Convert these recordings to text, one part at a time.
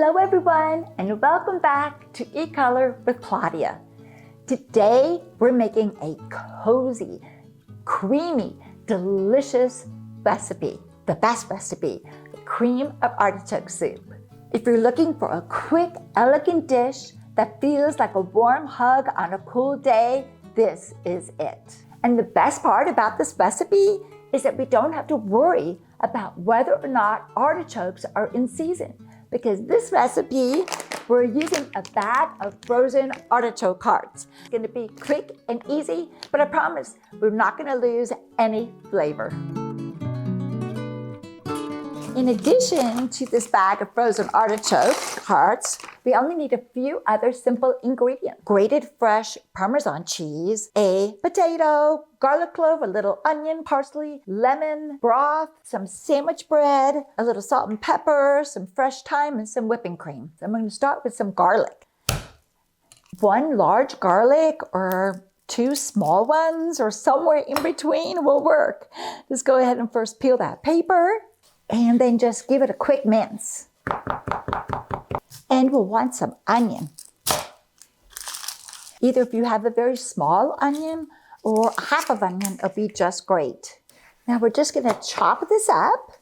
Hello everyone, and welcome back to Eat Color with Claudia. Today we're making a cozy, creamy, delicious recipe, the best recipe, the cream of artichoke soup. If you're looking for a quick, elegant dish that feels like a warm hug on a cool day, this is it. And the best part about this recipe is that we don't have to worry about whether or not artichokes are in season, because this recipe, we're using a bag of frozen artichoke hearts. It's gonna be quick and easy, but I promise we're not gonna lose any flavor. In addition to this bag of frozen artichoke hearts, we only need a few other simple ingredients. Grated fresh Parmesan cheese, a potato, garlic clove, a little onion, parsley, lemon, broth, some sandwich bread, a little salt and pepper, some fresh thyme, and some whipping cream. So I'm going to start with some garlic. One large garlic or two small ones or somewhere in between will work. Just go ahead and first peel that paper and then just give it a quick mince. And we'll want some onion. Either if you have a very small onion or a half of onion, it'll be just great. Now we're just gonna chop this up.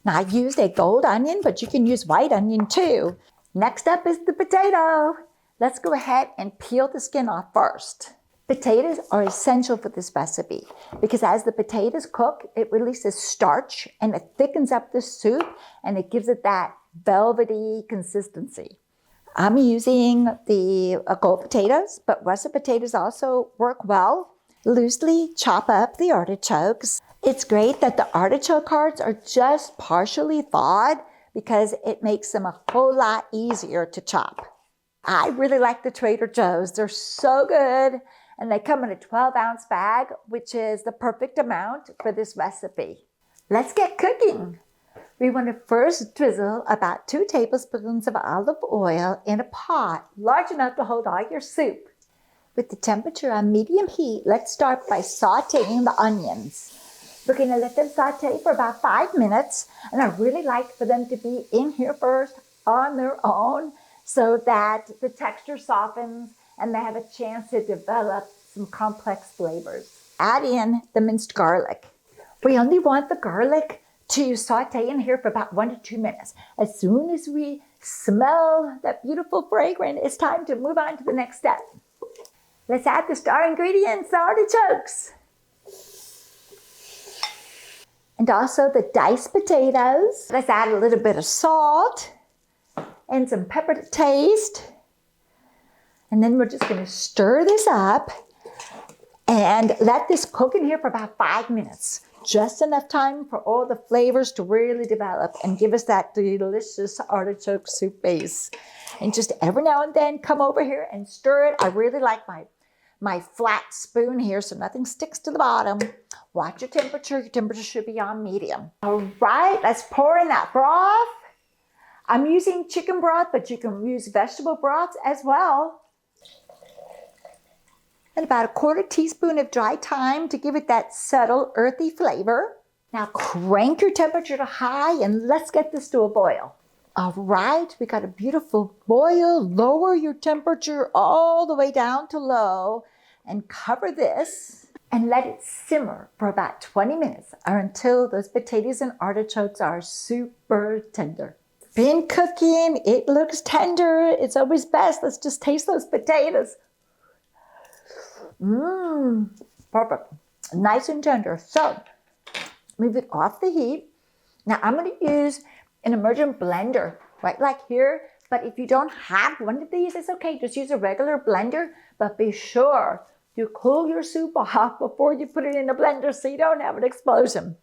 Now I used a gold onion, but you can use white onion too. Next up is the potato. Let's go ahead and peel the skin off first. Potatoes are essential for this recipe because as the potatoes cook, it releases starch and it thickens up the soup and it gives it that velvety consistency. I'm using the gold potatoes, but russet potatoes also work well. Loosely chop up the artichokes. It's great that the artichoke hearts are just partially thawed because it makes them a whole lot easier to chop. I really like the Trader Joe's. They're so good. And they come in a 12-ounce bag, which is the perfect amount for this recipe. Let's get cooking. We want to first drizzle about 2 tablespoons of olive oil in a pot large enough to hold all your soup. With the temperature on medium heat, let's start by sauteing the onions. We're going to let them saute for about 5 minutes, and I really like for them to be in here first on their own so that the texture softens and they have a chance to develop some complex flavors. Add in the minced garlic. We only want the garlic to saute in here for about 1 to 2 minutes. As soon as we smell that beautiful fragrance, it's time to move on to the next step. Let's add the star ingredients, the artichokes. And also the diced potatoes. Let's add a little bit of salt and some pepper to taste. And then we're just going to stir this up and let this cook in here for about 5 minutes. Just enough time for all the flavors to really develop and give us that delicious artichoke soup base. And just every now and then come over here and stir it. I really like my flat spoon here so nothing sticks to the bottom. Watch your temperature. Your temperature should be on medium. All right, let's pour in that broth. I'm using chicken broth, but you can use vegetable broths as well. And about 1/4 teaspoon of dry thyme to give it that subtle earthy flavor. Now crank your temperature to high and let's get this to a boil. All right, we got a beautiful boil. Lower your temperature all the way down to low and cover this and let it simmer for about 20 minutes or until those potatoes and artichokes are super tender. Been cooking, it looks tender. It's always best. Let's just taste those potatoes. Perfect. Nice and tender. So, move it off the heat. Now, I'm going to use an immersion blender, right like here. But if you don't have one of these, it's okay. Just use a regular blender. But be sure you cool your soup off before you put it in a blender so you don't have an explosion.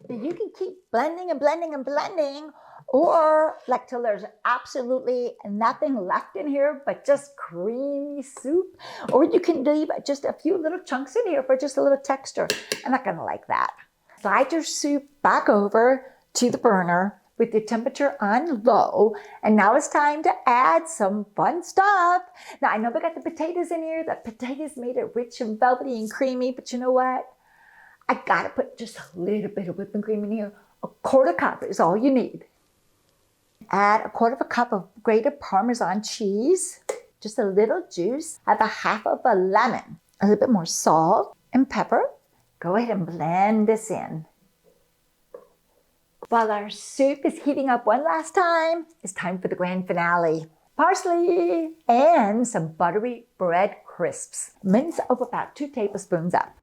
You can keep blending and blending and blending, or like till there's absolutely nothing left in here but just creamy soup. Or you can leave just a few little chunks in here for just a little texture. I'm not gonna like that. Slide your soup back over to the burner with the temperature on low. And now it's time to add some fun stuff. Now I know we got the potatoes in here. The potatoes made it rich and velvety and creamy, but you know what? I gotta put just a little bit of whipping cream in here. A quarter cup is all you need. Add a quarter of a cup of grated Parmesan cheese, just a little juice, have a half of a lemon, a little bit more salt and pepper. Go ahead and blend this in. While our soup is heating up one last time, it's time for the grand finale. Parsley and some buttery bread crisps. Mince over about 2 tablespoons up.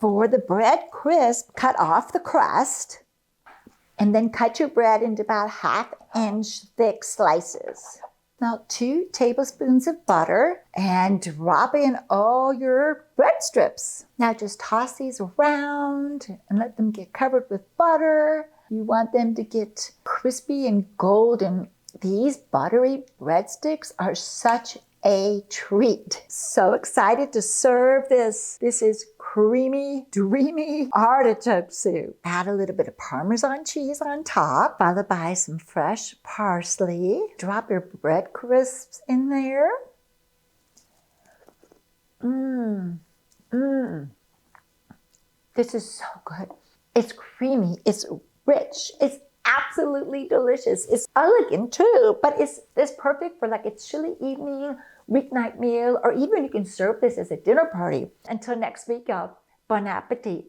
For the bread crisp, cut off the crust and then cut your bread into about 1/2 inch thick slices. Now 2 tablespoons of butter and drop in all your bread strips. Now just toss these around and let them get covered with butter. You want them to get crispy and golden. These buttery breadsticks are such a treat. So excited to serve this. This is creamy, dreamy artichoke soup. Add a little bit of Parmesan cheese on top, followed by some fresh parsley. Drop your bread crisps in there. This is so good. It's creamy, it's rich, it's absolutely delicious. It's elegant too, but it's perfect for like a chilly evening, weeknight meal, or even you can serve this as a dinner party. Until next week, y'all, bon appetit.